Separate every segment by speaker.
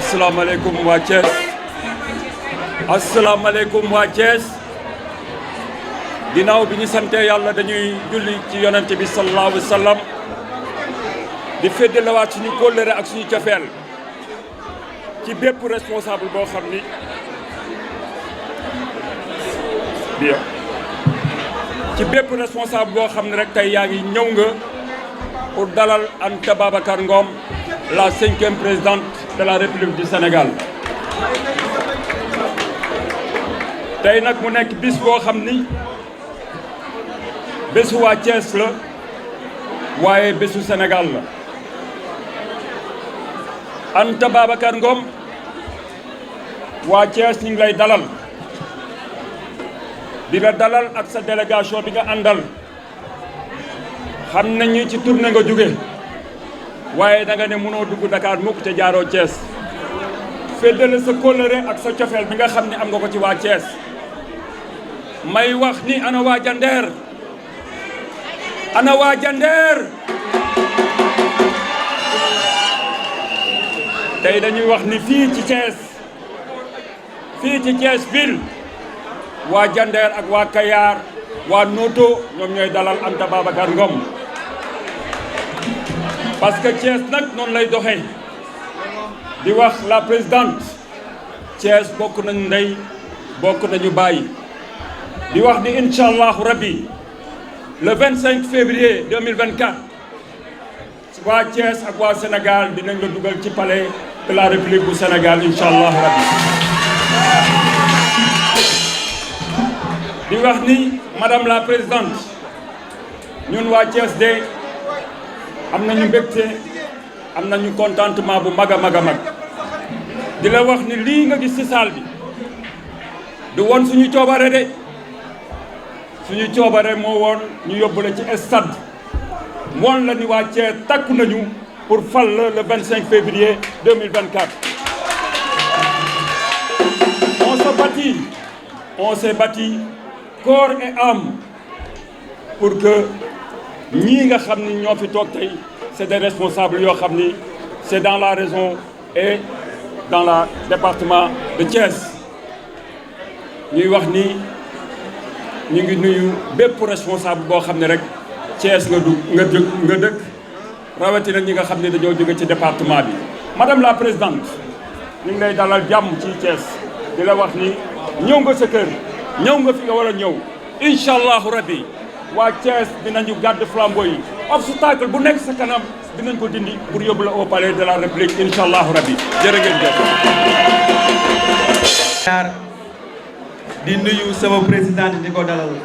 Speaker 1: asalaamaaleykum waa Thiès asalaamaaleykum waa Thiès ginnaaw bi ñu sante yàlla dañuy julli ci yonent bi sallallahu alayhi wa sallam di feddaliwaat suñu kóllëre ak suñu cofeel ci bépp responsable boo xam ni ci bépp responsable boo xam ne rek tey yaa ngi ñëw nga pour dalal Anta Babacar Ngom la 5e présidente de la République du Sénégal tey nag mu nekk bis boo xam ni bésu waa Thiès la waaye bésu Sénégal la Anta Babacar Ngom waa Thiès ñu ngi lay dalal di la dalal ak sa délégation bi nga àndal xam nañu ci tournée nga jóge waaye da nga ne mënoo dugg Dakar mukk te jaaroo Thiès feddale sa kóllëre ak sa cofeel bi nga xam ne am nga ko ci waa Thiès may wax ni ana waa Jandeer ana waa Jandeer tey dañuy wax ni fii ci Thiès ville waa Jandeer ak waa Kayar waa Noto ñoom ñooy dalal Anta Babacar Ngom parce que Thiès nag noonu lay doxee di wax la présidente Thiès bokk nañu ndey bokk nañu bàyyi di wax ni incha allahu rabbi le 25 février 2024 waa Thiès ak waa Sénégal dinañ la dugal ci palais de la République bu Sénégal incha allahu rabbi di wax ni madame la présidente ñun waa Thiès de am nañu mbégte am nañu contentement bu mag a mag a mag di la wax ni lii nga gis ci salle bi du woon suñu coobare de suñu coobare moo woon ñu yóbbu la ci stade woon la ni waa Thiès takku nañu pour fal la le 25 février 2024 on s'est battu corps et âme pour que ñii nga xam ni ñoo fi toog tey c'est des responsables yoo xam ni c'est dans la région et dans le département de Thiès ñuy wax ni ñu ngi nuyu bépp responsable boo xam ne rek Thiès nga dëkk rawatina ñi nga xam ne dañoo jóge ci département bi. madame la présidente ñu ngi lay dalal jàmm ci Thiès di la wax ni ñëw nga sa kër ñëw nga fi nga war a ñëw incha allahu rabbi waa Thiès dinañu gàdd flambeau yi obstacle bu nekk sa kanam dinañ ko dindi pour yóbbu la au palais de la république incha allahu rabbi jërë ngeen jëf.
Speaker 2: di nuyu sama présidente di ko dalal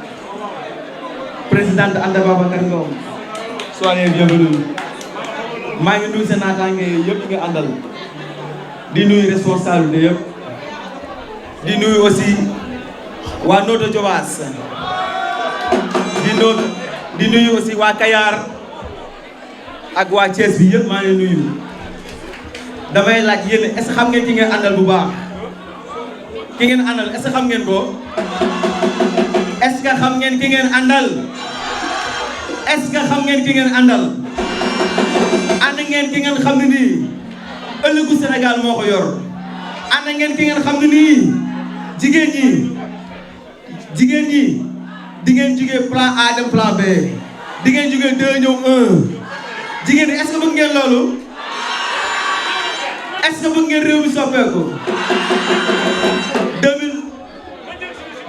Speaker 2: présidente Anta Babacar Ngom soyez bienvenue maa ngi nuyu seen naataange yëpp nga àndal di nuyu responsable de yëpp di nuyu aussi waa Notto Diobass di nuyu aussi waa Kayar ak waa Thiès bi yëpp maa ngi nuyu damay laaj yéen est-ce que xam ngeen ki ngeen àndal bu baax ki ngeen àndal est-ce que xam ngeen ko est-ce que xam ngeen ki ngeen àndal est-ce que xam ngeen ki ngeen àndal ànd ngeen ki ngeen xam ne nii ëllëgu Sénégal moo ko yor ànd ngeen ki ngeen xam ne nii jigéen ñi di ngeen jugee plan A dem plan B di ngeen jugee 2 ñëw 1 jigéen ñi est-ce que bëgg ngeen loolu est-ce que bëgg ngeen réew mi soppeeku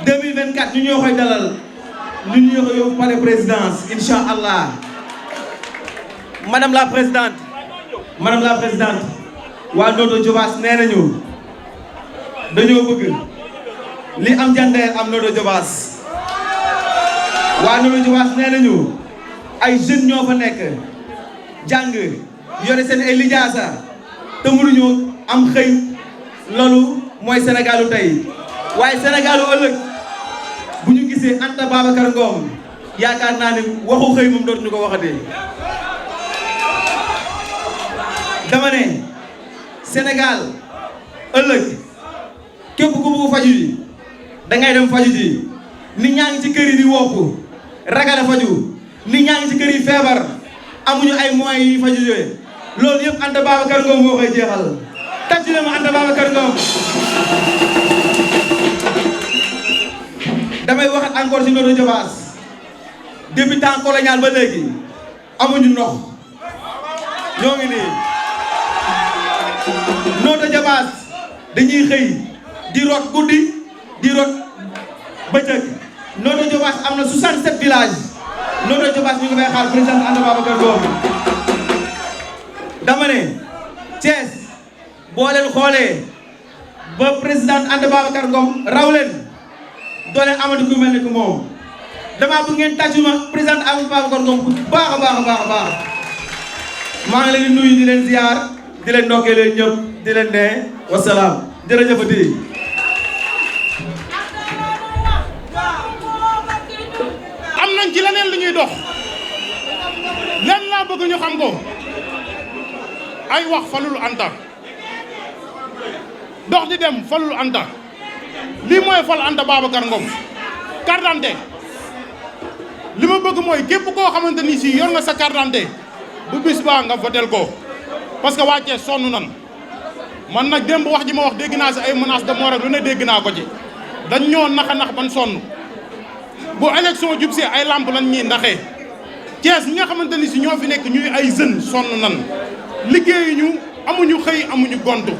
Speaker 2: 2024 ñu ñoo koy dalal ñu ñoo koy yóbbu palais présidence incha allah madame la présidente waa Notto Diobass nee nañu dañoo bëgg li am Jandeer am Notto Diobass waa Notto Diobass nee nañu ay jeunes ñoo fa nekk jàng yore seen ay lijaasa te mënuñu am xëy loolu mooy Sénégalu tey waaye Sénégalu ëllëg bu ñu gisee Anta Babacar Ngom yaakaar naa ne waxu xëy moom dootuñu ko waxatee dama ne Sénégal ëllëg képp ku bëgg faju ji dangay dem faju ji nit ñaa ngi ci kër yi di wopp ragal a faju nit ñaa ngi ci kër yi feebar amuñu ay moyens yi faju jooye loolu yëpp Anta Babacar Ngom moo koy jeexal tàccu leen ma Anta Babacar Ngom. damay waxat encore ci Notto Diobass depuis temps colonial ba léegi amuñu ndox ñoo ngi nii Notto Diobass dañuy xëy di root guddi di root bëccëg Notto Diobass am na 67 villages Notto Diobass ñu ngi fay xaar président Anta Babacar Ngom. dama ne Thiès boo leen xoolee ba président Anta Babacar Ngom raw leen doo leen amati ku mel ni ku moom damaa bëgg ngeen tàccu ma président Anta Babacar Ngom bu baax a baax a baax a baax maa ngi leen di nuyu di leen ziar di leen ndokkee leen ñëpp di leen ne wasalaam jërëjëfati.
Speaker 3: am nañ ci leneen lu ñuy dox lenn laa bëgg ñu xam ko ay wax falul Anta dox di dem falul Anta lii mooy fal Anta Babacar Ngom carte d'identité li ma bëgg mooy képp koo xamante ni si yor nga sa carte d'identité bu bis baa nga votel ko parce que waa Thiès sonn nan man nag démb wax ji ma wax dégg naa si ay menaces de mort ak lu ne dégg naa ko ci dañ ñoo naxa nax ban sonn bu élection jub si ay lamp lañ ñuy ndaxee Thiès ñi nga xamante ni si ñoo fi nekk ñuy ay jeunes sonn nan liggéeyuñu amuñu xëy amuñu gontu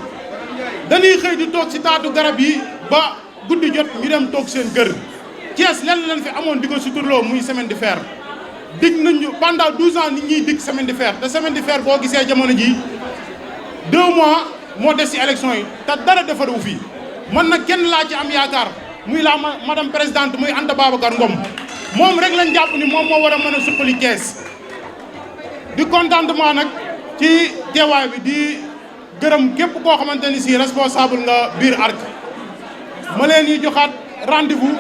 Speaker 3: dañuy xëy di toog si taatu garab yi ba guddi jot ñu dem toog seen kër Thiès lenn leen fi amoon di ko suturloo muy semaine de fer dig nañu pendant 12 ans nit ñuy dig semaine de fer te semaine de fer boo gisee jamono ji 2 mois moo des si élection yi te dara defaru fii man nag kenn laa ci am yaakaar muy la madame présidente muy Anta Babacar Ngom moom rek lañ jàpp ni moom moo war a mën a suqali Thiès di contentement nag ci teewaay bi di gërëm képp koo xamante ni si responsable nga biir ARC ma leen yi joxaat rendez-vous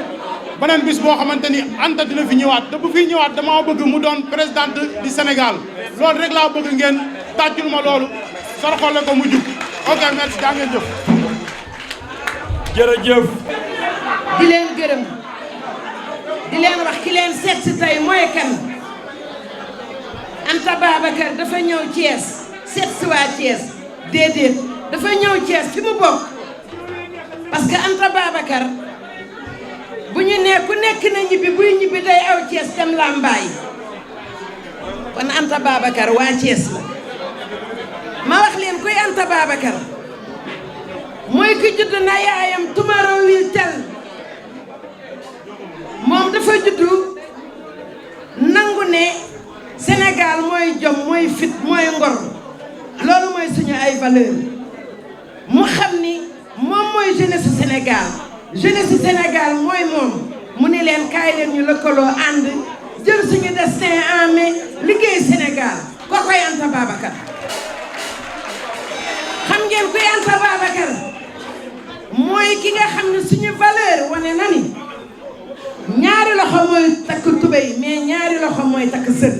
Speaker 3: beneen bis boo xamante ni Anta dina fi ñëwaat te bu fi ñëwaat dama bëgg mu doon présidente du Sénégal loolu rek laa bëgg ngeen tàccul ma loolu sarxole ko mu jub ok merci jaa ngeen jëf.
Speaker 1: jërëjëf.
Speaker 4: di leen gërëm di leen wax ki leen seet si tey mooy kan Anta Babacar dafa ñëw Thiès seet si waa Thiès déedéet dafa ñëw Thiès fi mu bokk parce que Anta Babacar bu ñu nee ku nekk na ñibbi buy ñibbi day aw Thiès dem Lambaay kon Anta Babacar waa Thiès la ma wax leen kuy Anta Babacar mooy ki judd na yaayam tumaro wil tel moom dafa juddu nangu ne Sénégal mooy jom mooy fit mooy ngor loolu mooy suñu ay valeur mu xam ni moom mooy jeunesse Sénégal jeunesse Sénégal mooy moom mu ne leen kaay leen ñu lëkkaloo ànd jël suñu destin en main liggéey Sénégal koo koy Anta Babacar xam ngeen kuy Anta Babacar mooy ki nga xam ne suñu valeur wane na ni ñaari loxo mooy takk tubéy mais ñaari loxo mooy takk sër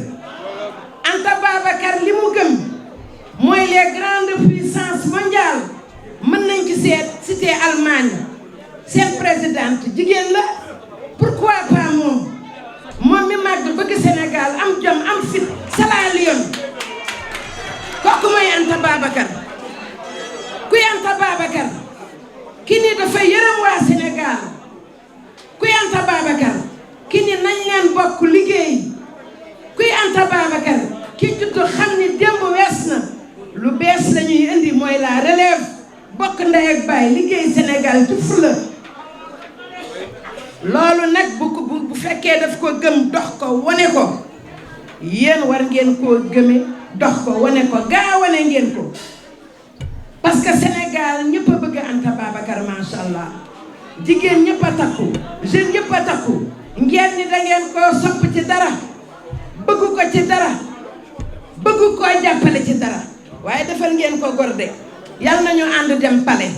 Speaker 4: Anta Babacar li mu gëm mooy les grandes puissances mondiales mën nañ ci seet cité Allemagne seen présidente jigéen la pourquoi pas moom mi màgg bëgg Sénégal am jom am fit Sierra Leone kooku mooy Anta Babacar kuy Anta Babacar ki ni dafa yërëm waa Sénégal kuy Anta Babacar ki ni nañ leen bokk liggéey kuy Anta Babacar ki juddu xam ni démb wees na lu bees la ñuy indi mooy la relève bokk ndey ak baay liggéey Sénégal ci fula loolu nag bu fekkee daf ko gëm dox ko wane ko yéen war ngeen koo gëme dox ko wane ko gaa wane ngeen ko parce que Sénégal ñëpp a bëgg Anta Babacar macha allah jigéen ñëpp a takku jeune ñëpp a takku ngeen ni da ngeen koo sopp ci dara bëgg ko ci dara bëgg koo jàppale ci dara waaye defal ngeen ko gorde yal nañu ànd dem palais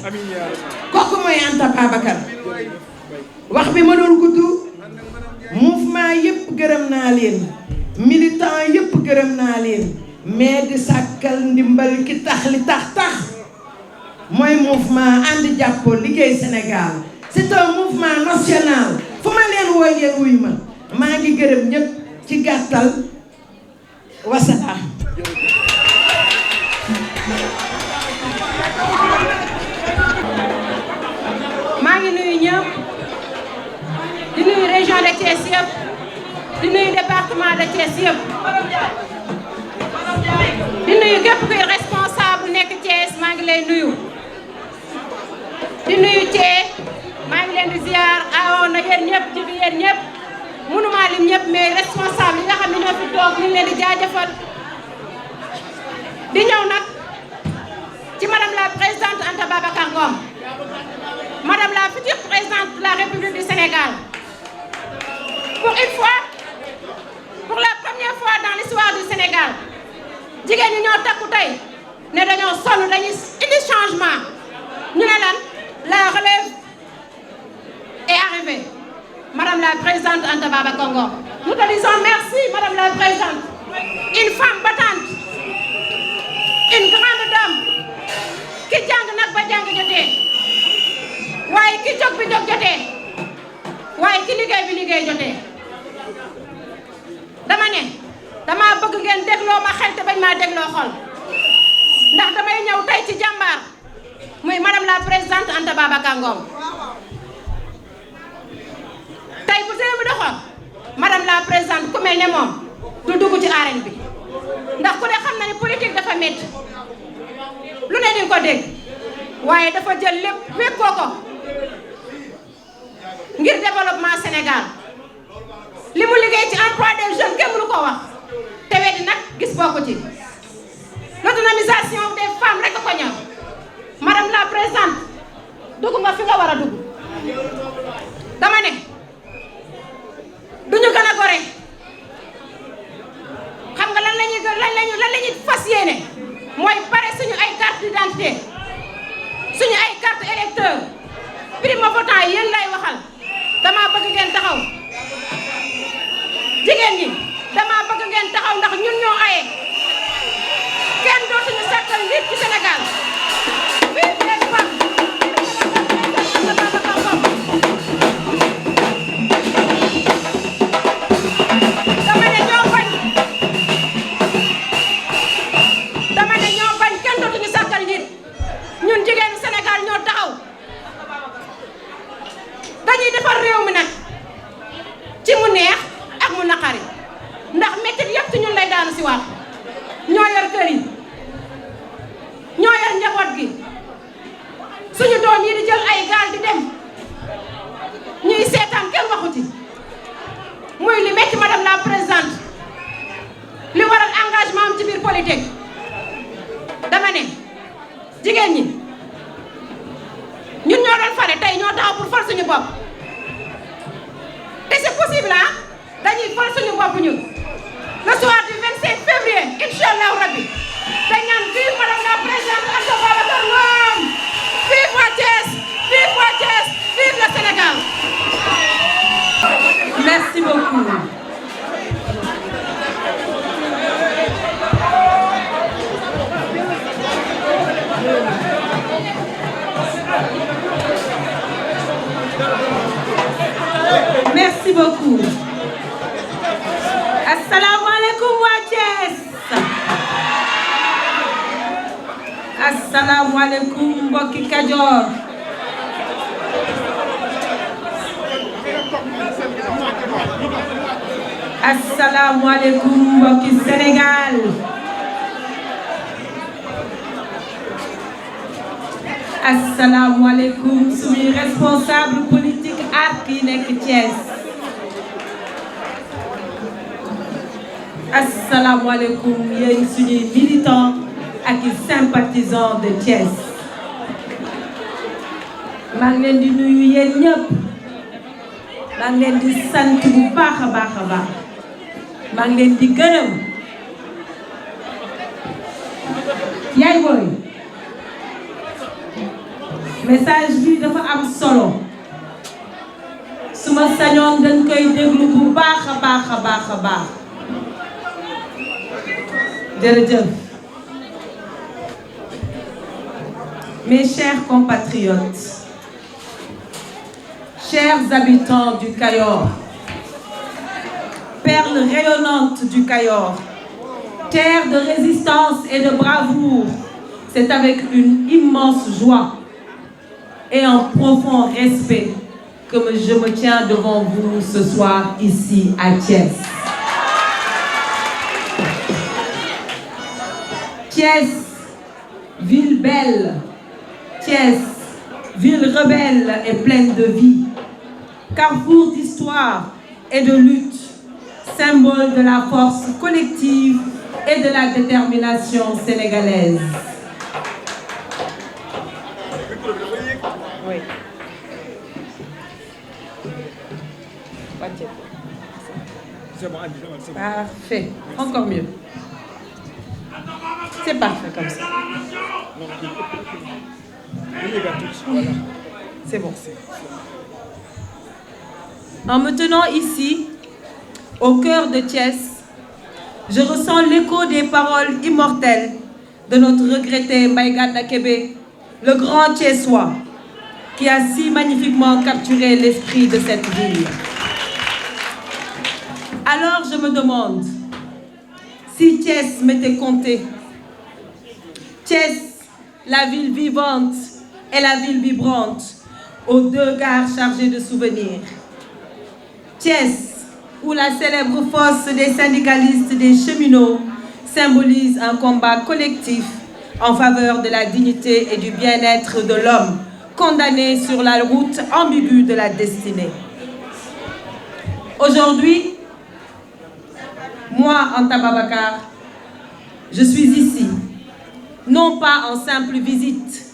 Speaker 4: kooku mooy Anta Babacar wax bi ma doon gudd mouvement yëpp gërëm naa leen militant yëpp gërëm naa leen mais di sàkkal ndimbal ki tax li tax mooy mouvement ànd jàppoo liggéey Sénégal c'est un mouvement national fu ma leen woo ngeen wuy ma maa ngi gërëm ñëpp ci gàttal wasalaam
Speaker 5: Thiès yëpp di nuyu département de Thiès yëpp di nuyu képp kuy responsable nekk Thiès maa ngi lay nuyu di nuyu Thiès maa ngi leen di ziar awoon na yéen ñëpp ci bi yéen ñëpp mënuma lim ñëpp mais responsable yi nga xam ne ñoo fi toog ñu ngi leen di jaajëfal di ñëw nag ci madame la présidente Anta Babacar Ngom madame la future présidente de la République du Sénégal pour une fois pour la première fois dans l'histoire du Sénégal jigéen ñi ñoo takku tey ne dañoo sonn dañuy indi changement ñu ne lan la relève est arrivée madame la présidente Anta Babacar Ngom nous te disons merci madame la présidente une femme battante une grande dame ki jàng nag ba jàng jotee waaye ki jóg bi jóg jotee waaye ki liggéey bi liggéey jotee dama bëgg ngeen dégloo ma xel te bañ maa dégloo xol ndax damay ñëw tey ci jàmbaar muy madame la présidente Anta Babacar Ngom tey bu réew mi doxoon madame la présidente ku mel ne moom du dugg ci arène bi ndax ku ne xam na ne politique dafa métti lu ne di nga ko dégg waaye dafa jël lépp wékkoo ko ngir développement Sénégal li mu liggéey ci emploi des jeunes kenn mënu ko wax te weddi nag gis boo ko ci l'autonomisation des femmes rek ko ñor madame la présidente dugg nga fi nga war a dugg dama ne duñu gën a gore xam nga lan lañuy fas yéene mooy pare suñu ay carte d'identité suñu ay carte électeur primo votant yéen lay waxal dama bëgg ngeen taxaw jigéen ñi dama bëgg ngeen taxaw ndax ñun ñoo aye kenn dootuñu sàkkal nit ci Sénégal vive les femmes dama ne ñoo bañ kenn dootuñu sàkkal nit ñun jigéenu Sénégal ñoo taxaw dañuy defar réew mi nag ci mu neex ak mu naqari ndax métti yëpp ci ñun lay daanu si waat ñoo yor kër yi ñoo yor njaboot gi suñu doom yi di jël ay gaal di dem ñuy seetaan kenn waxu ci muy li métti madame la présidente li waral engagement am ci biir politique dama ne jigéen ñi ñun ñoo doon fale tey ñoo taxaw pour fal suñu bopp te c'est possible ah dañuy fal suñu bopp ñun le soir du 25 février incha allahu rabbi dañ naan vive madame la présidente Anta Babacar Ngom vive waa Thiès vive waa Thiès vive le Sénégal.
Speaker 6: Merci beaucoup. Merci beaucoup. Assalamu alaikum waa Thiès. Assalamu alaikum mbokki Kajoor. Assalamu alaikum mbokki Sénégal. Assalamu alaikum suñuy responsable politique ak yi nekk Thiès. Assalamu alaikum yéen suñuy militants ak i sympathisants de Thiès. maa ngi leen di nuyu yéen ñëpp. maa ngi leen di sant bu baax a baax a baax. maa ngi leen di gërëm. yaay booy. message bi dafa am solo. su ma sañoon dañ koy déglu bu baax a baax a baax a baax. jërëjëf. Mes chers compatriotes, chers habitants du Cayor, perles rayonnantes du Cayor, terre de résistance et de bravoure, c'est avec une immense joie et un profond respect que je me tiens devant vous ce soir ici à Thiès. Thiès, ville belle, Thiès, ville rebelle et pleine de vie, carrefour d'histoire et de lutte, symbole de la force collective et de la détermination sénégalaise. Oui. Parfait. Encore mieux. C'est parfait comme ça. C'est bon. En me tenant ici, au cœur de Thiès, je ressens l'écho des paroles immortelles de notre regretté Mbaye Gana Kébé, le grand Thiessois, qui a si magnifiquement capturé l'esprit de cette ville. Alors je me demande si Thiès m'était compté. Thiès, la ville vivante et la ville vibrante, aux deux gares chargées de souvenirs. Thiès, où la célèbre fosse des syndicalistes des cheminots symbolise un combat collectif en faveur de la dignité et du bien-être de l'homme, condamné sur la route ambiguë de la destinée. Aujourd'hui, moi, Anta Babacar, je suis ici, non pas en simple visite,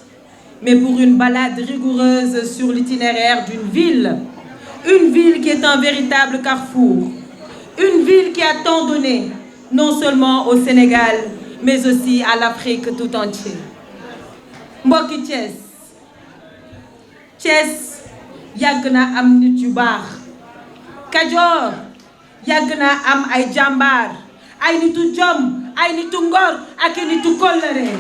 Speaker 6: mais pour une balade rigoureuse sur l'itinéraire d'une ville. Une ville qui est un véritable carrefour. Une ville qui a tant donné, non seulement au Sénégal, mais aussi à l'Afrique tout entière. Mbokki Thiès. Thiès, yàgg na am nit yu baax. Kajoor, yàgg na am ay jàmbaar, ay nitu jom, ay nitu ngor ak nitu kóllëre.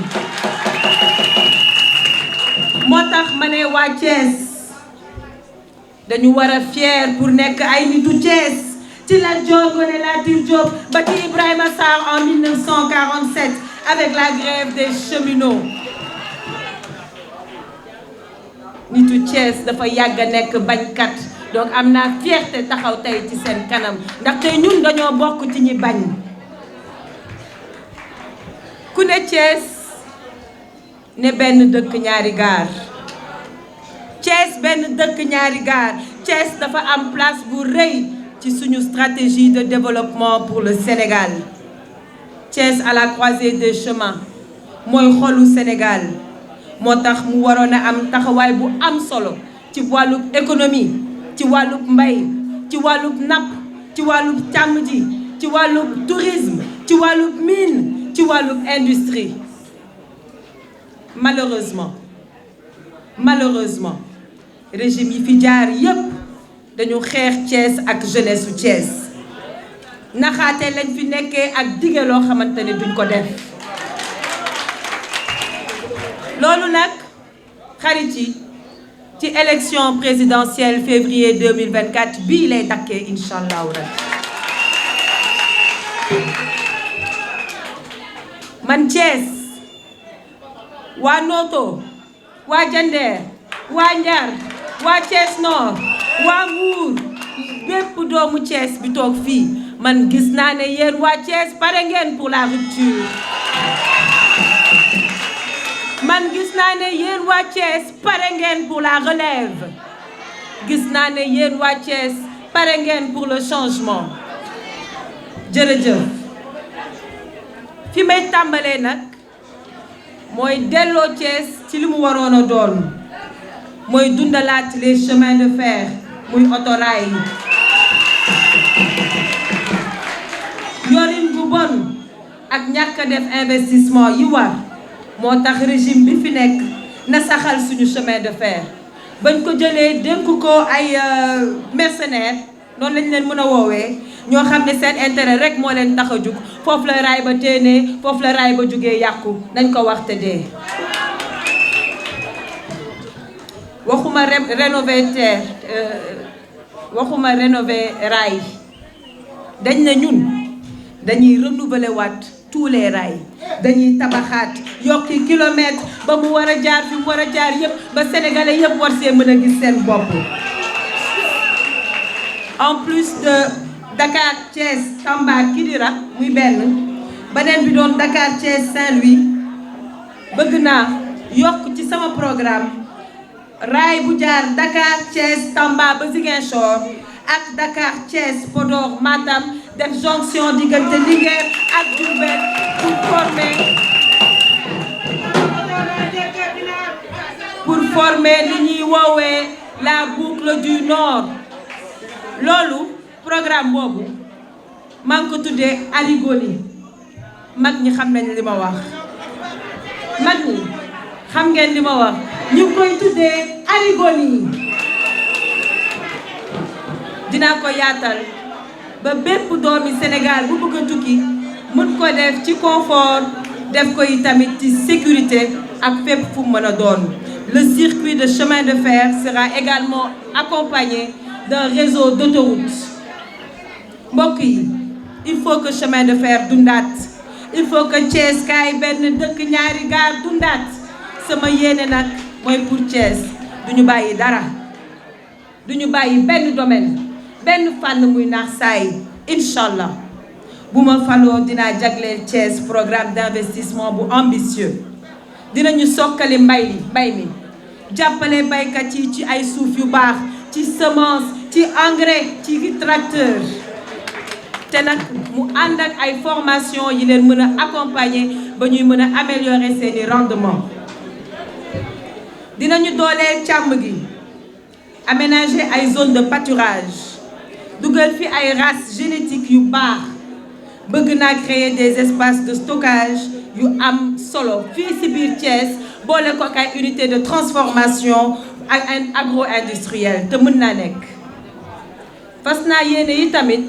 Speaker 6: Moo tax ma ne waa Thiès dañu war a fier pour nekk ay nitu Thiès ci Lat Dior Ngoné Latyr Diop ba ci Ibrahima Sarr en 1947 avec la grève des cheminots. Nitu Thiès dafa yàgg a nekk bañkat, donc am naa fierté taxaw tey ci seen kanam ndaxte ñun dañoo bokk ci ñi bañ. Ku ne Thiès ne benn dëkk ñaari gaar. Thiès benn dëkk ñaari gaar. Thiès dafa am place bu rëy ci suñu stratégie de développement pour le Sénégal. Thiès à la croisée des chemins mooy xolu Sénégal moo tax mu waroon a am taxawaay bu am solo ci wàllub économie, ci wàllub mbay, ci wàllub napp, ci wàllub càmm ji, ci wàllub tourisme, ci wàllub mine, ci wàllub industrie. Malheureusement régime yi fi jaar yépp dañu xeex Thiès ak jeunesse su Thiès naxaate lañ fi nekkee ak dige loo xamante ne duñ ko def. Loolu nag xarit yi ci élection présidentielle février 2024 bii lay dakkee incha allahu rabbi. Man Thiès, waa Noto, waa Jandeer, waa Njar, waa Thiès Nord, waa Mbour, bépp doomu Thiès bi toog fii man gis naa ne yéen waa Thiès pare ngeen pour la rupture. Man gis naa ne yéen waa Thiès pare ngeen pour la relève. Gis naa ne yéen waa Thiès pare ngeen pour le changement. Jërëjëf. Fi may tàmbalee nag mooy delloo Thiès ci li mu waroon a doon. Mooy dundalaat les chemins de fer muy autorail. Yorin bu bon ak ñàkk a def investissement yi war moo tax régime bi fi nekk na saxal suñu chemin de fer. Bañ ko jëlee dénk ko ay mercenaires noonu lañ leen mën a woowee ñoo xam ne seen intérêt rek moo leen tax a jug foofu la raay ba téenee foofu la raay ba jugee yàqu nañ ko wax te dee. waxuma rénover terre waxuma rénover raay dañ na ñun dañuy renouveler waat tous les rails dañuy tabaxaat yokki kilomètre ba mu war a jaar fi mu war a jaar yëpp ba sénégalais yëpp war see mën a gis seen bopp. en plus de Dakar Thiès Tamba Kidira muy beneen bi doon Dakar Thiès Saint-Louis bëgg naa yokk ci sama programme raay bu jaar Dakar Thiès Tamba ba Ziguinchor ak Dakar Thiès Podor Matam def jonction diggante Linguère ak Diourbel pour former li ñuy woowee la boucle du Nord loolu programme boobu maa ngi ko tuddee Arigoni mag ñi xam nañ li ma wax mag ñi xam ngeen li ma wax ñu ngi koy tuddee Arigoni dinaa ko yaatal ba bépp doomi Sénégal bu bëgg a tukki mën ko def ci confort def ko tamit ci sécurité ak fépp fu mën a doon. Le circuit de chemin de fer sera également accompagné d'un réseau d'autoroutes. mbokk yi il faut que chemin de fer dundaat il faut que Thiès kaay benn dëkk ñaari gaar dundaat sama yéene nag mooy pour Thiès duñu bàyyi dara duñu bàyyi benn domaine benn fànn muy naax saay incha allah bu ma faloo dinaa jagleel Thiès programme d'investissement bu ambitieux dinañu sokkali mbay mi jàppale baykat yi ci ay suuf yu baax ci semence ci engrais ci tracteur te nag mu ànd ak ay formation yi leen mën a accompagner ba ñuy mën a améliorer seeni rendement dinañu dooleel càmm gi aménager ay zone de pâturage dugal fi ay races génétiques yu baax bëgg naa créer des espaces de stockage yu am solo fii ci biir Thiès boole ko ak ay unité de transformation ak agro-industriel te mën naa nekk fas naa yéene yi tamit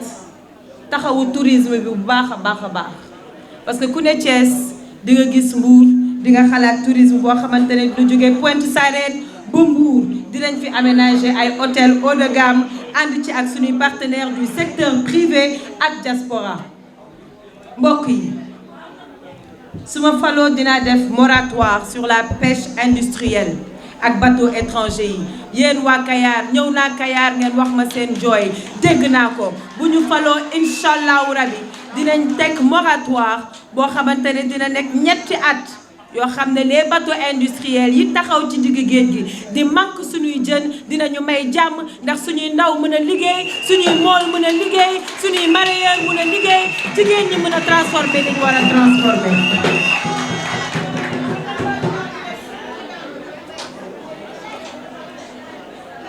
Speaker 6: taxawu tourisme bi bu baax a baax parce que ku ne Thiès di nga gis Mbour di nga xalaat tourisme boo xamante ne du jógee Pointe Sarène ba Mbour dinañ fi aménager ay hôtel haut de gamme ànd ci ak suñuy partenaires du secteur privé ak diaspora mbokk yi su ma faloo dinaa def moratoire sur la pêche industrielle ak bateau étranger yi yéen waa Kayar ñëw naa Kayar ngeen wax ma seen jooy dégg naa ko bu ñu faloo incha allahu rabi dinañ teg moratoire boo xamante ne dina nekk ñetti at yoo xam ne les bateaux industriels yi taxaw ci digg géej gi di manque suñuy jën dinañu may jàmm ndax suñuy ndaw mën a liggéey suñuy mool mën a liggéey suñuy mareyeur mën a liggéey jigéen ñi mën a transformer li ñu war a transformer.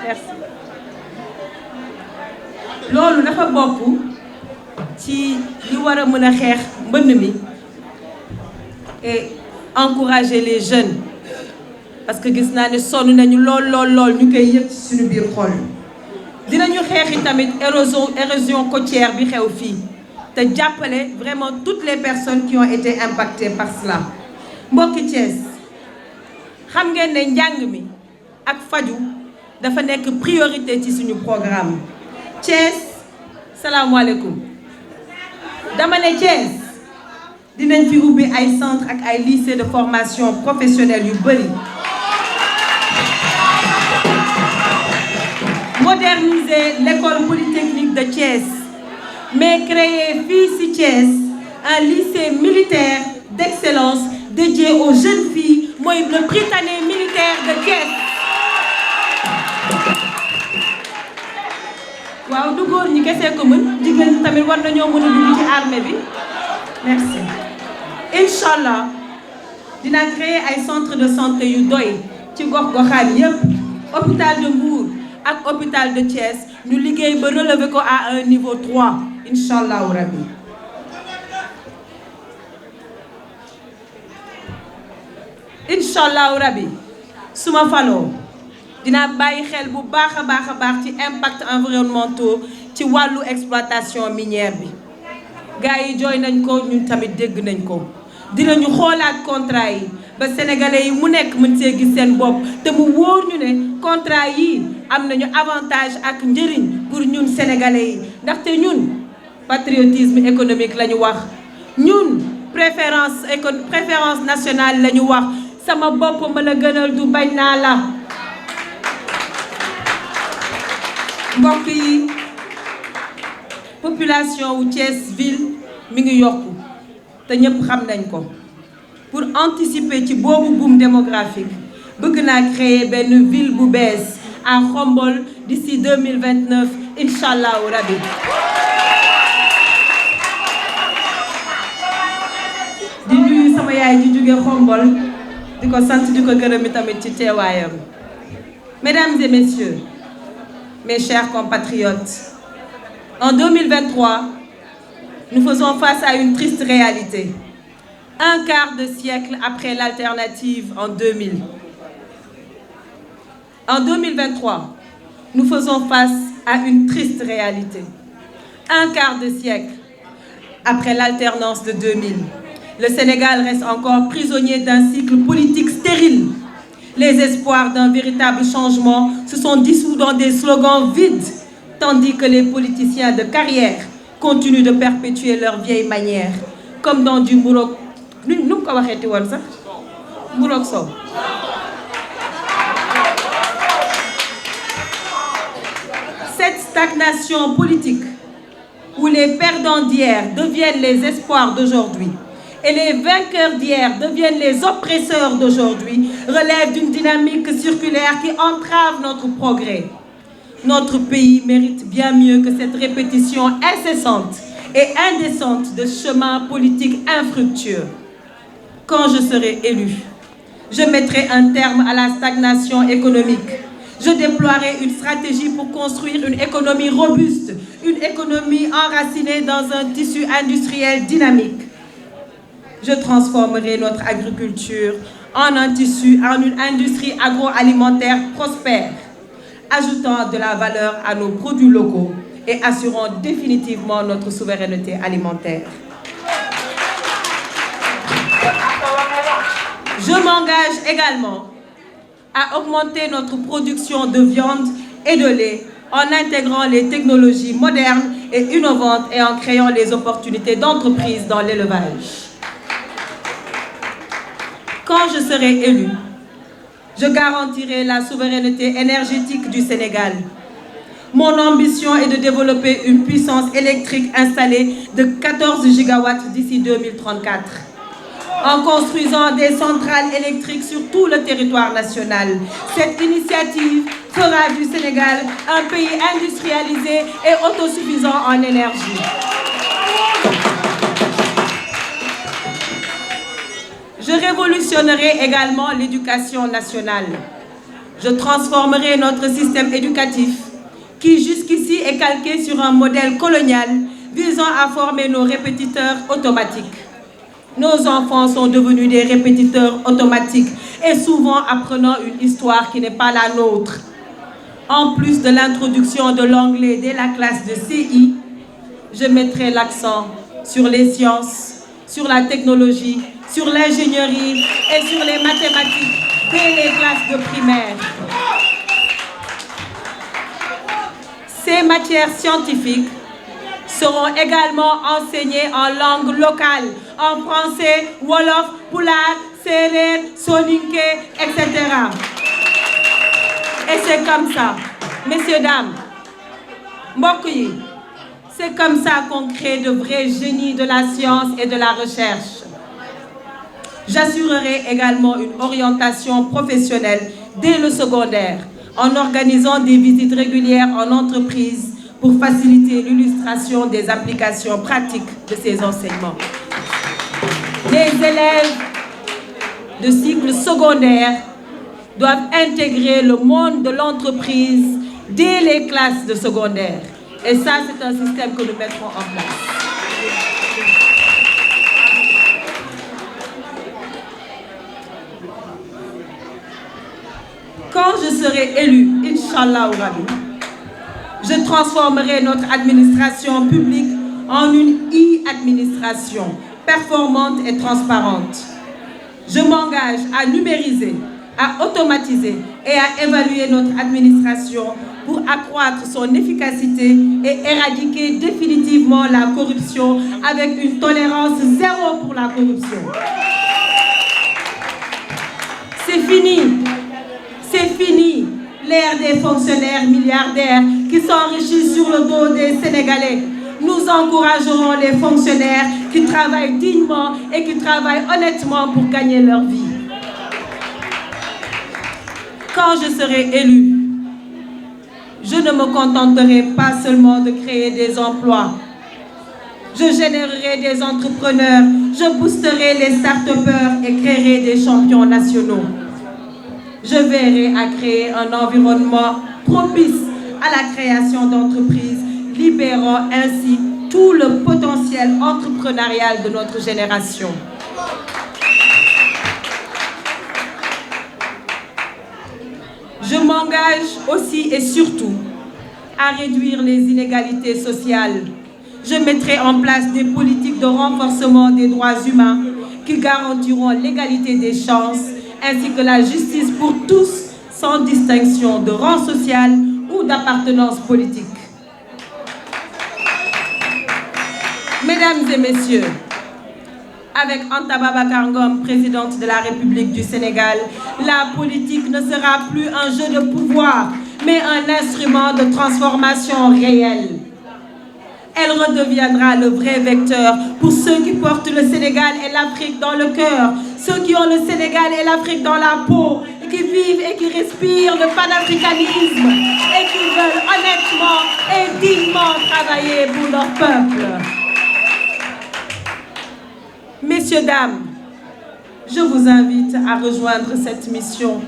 Speaker 6: Merci. loolu dafa bokk ci li war a mën a xeex mbënn mi et encourager les jeunes parce que gis naa ne sonn nañu lool ñu koy yëg ci suñu biir xol dinañu xeexi tamit érosion côtière bi xew fii te jàppale vraiment toutes les personnes qui ont été impactées par cela mbokki Thiès xam ngeen ne njàng mi ak faju dafa nekk priorité ci suñu programme Thiès salaamaaleykum dama ne Thiès dinañ fi ubbi ay centre ak ay lycée de formation professionnelle yu bëri moderniser l'école polytechnique de Thiès mais créer fii ci Thiès un lycée militaire d'excellence dédié aux jeunes filles mooy le Prytanée militaire de Thiès waaw du góor ñi kese ko mën jigéen ñi tamit war nañoo mën a dugg ci armée bi merci Inch'Allah dina créer ay centre de santé yu doy ci gox-goxaan yépp hôpital de Mbour ak hôpital de Thiès ñu liggéey ba relever ko à un niveau 3 Inch'Allahu rabbi Inch'Allahu rabbi su ma faloo dinaa bàyyi xel bu baax a baax ci impact environnementaux ci wàllu exploitation minière bi gars yi jooy nañ ko ñun tamit dégg nañ ko dinañu xoolaat contrat yi ba sénégalais yi mu nekk mën see gis seen bopp te mu wóor ñu ne contrat yi am nañu avantage ak njëriñ pour ñun sénégalais yi ndaxte ñun patriotisme économique la ñu wax ñun préférence nationale la ñu wax sama bopp ma la gënal du bañ naa la mbokk yi population wu Thiès ville mi ngi yokku te ñëpp xam nañ ko. Pour anticiper ci boobu boom démographique bëgg naa créer benn ville bu bees à Khombole d'ici 2029 incha allahu rabi. di nuyu sama yaay ji jóge Khombole di ko sant di ko gërëm tamit ci teewaayam. Mesdames et messieurs, mes chers compatriotes, en 2023, nous faisons face à une triste réalité. Un quart de siècle après l'alternative en 2000. En 2023, nous faisons face à une triste réalité. Un quart de siècle après l'alternance de 2000. Le Sénégal reste encore prisonnier d'un cycle politique stérile. Les espoirs d'un véritable changement se sont dissous dans des slogans vides, tandis que les politiciens de carrière continuent de perpétuer leurs vieilles manières, comme dans du Mburok. Cette stagnation politique, où les perdants d'hier deviennent les espoirs d'aujourd'hui, et les vainqueurs d'hier deviennent les oppresseurs d'aujourd'hui, relève d'une dynamique circulaire qui entrave notre progrès. Notre pays mérite bien mieux que cette répétition incessante et indécente de chemins politiques infructueux. Quand je serai élu, je mettrai un terme à la stagnation économique. Je déploierai une stratégie pour construire une économie robuste, une économie enracinée dans un tissu industriel dynamique. Je transformerai notre agriculture en une industrie agroalimentaire prospère, ajoutant de la valeur à nos produits locaux et assurant définitivement notre souveraineté alimentaire. Je m'engage également à augmenter notre production de viande et de lait en intégrant les technologies modernes et innovantes et en créant les opportunités d'entreprise dans l'élevage. Quand je serai élu, je garantirai la souveraineté énergétique du Sénégal. Mon ambition est de développer une puissance électrique installée de 14 gigawatts d'ici 2034. En construisant des centrales électriques sur tout le territoire national. Cette initiative fera du Sénégal un pays industrialisé et autosuffisant en énergie. Je révolutionnerai également l'éducation nationale. Je transformerai notre système éducatif qui jusqu'ici est calqué sur un modèle colonial visant à former nos répétiteurs automatiques. Nos enfants sont devenus des répétiteurs automatiques et souvent apprenant une histoire qui n'est pas la nôtre. En plus de l'introduction de l'anglais dès la classe de CI, je mettrai l'accent sur les sciences, sur la technologie, sur l'ingénierie et sur les mathématiques dès les classes de primaire. Ces matières scientifiques seront également enseignées en langue locale, en français, wolof, pulaar, séeréer, soninké, etc. Et c'est comme ça, messieurs, dames, mbokk yi, c'est comme ça qu'on crée de vrais génies de la science et de la recherche. J'assurerai également une orientation professionnelle dès le secondaire, en organisant des visites régulières en entreprise pour faciliter l'illustration des applications pratiques de ces enseignements. Les élèves de cycle secondaire doivent intégrer le monde de l'entreprise dès les classes de secondaire. Et ça, c'est un système que nous mettrons en place. Quand je serai élu, Inch'Allah Rabi, je transformerai notre administration publique en une e-administration performante et transparente. Je m'engage à numériser, à automatiser et à évaluer notre administration pour accroître son efficacité et éradiquer définitivement la corruption avec une tolérance zéro pour la corruption. C'est fini l'ère des fonctionnaires milliardaires qui s'enrichissent sur le dos des Sénégalais. Nous encouragerons les fonctionnaires qui travaillent dignement et qui travaillent honnêtement pour gagner leur vie. Quand je serai élue, je ne me contenterai pas seulement de créer des emplois. Je générerai des entrepreneurs, je boosterai les start-upers et créerai des champions nationaux. Je veillerai à créer un environnement propice à la création d'entreprises, libérant ainsi tout le potentiel entrepreneurial de notre génération. Je m'engage aussi et surtout à réduire les inégalités sociales. Je mettrai en place des politiques de renforcement des droits humains qui garantiront l'égalité des chances ainsi que la justice pour tous sans distinction de rang social ou d'appartenance politique. Mesdames et messieurs, avec Anta Babacar Ngom, présidente de la République du Sénégal, la politique ne sera plus un jeu de pouvoir, mais un instrument de transformation réelle. Elle redeviendra le vrai vecteur pour ceux qui portent le Sénégal et l'Afrique dans le cœur, ceux qui ont le Sénégal et l'Afrique dans la peau, et qui vivent et qui respirent le panafricanisme et qui veulent honnêtement et dignement travailler pour leur peuple. Messieurs, dames, je vous invite à rejoindre cette mission,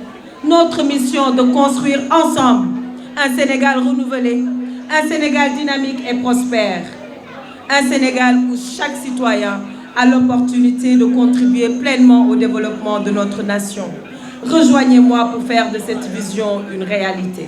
Speaker 6: notre mission de construire ensemble un Sénégal renouvelé, un Sénégal dynamique et prospère, un Sénégal où chaque citoyen a l'opportunité de contribuer pleinement au développement de notre nation. Rejoignez-moi pour faire de cette vision une réalité.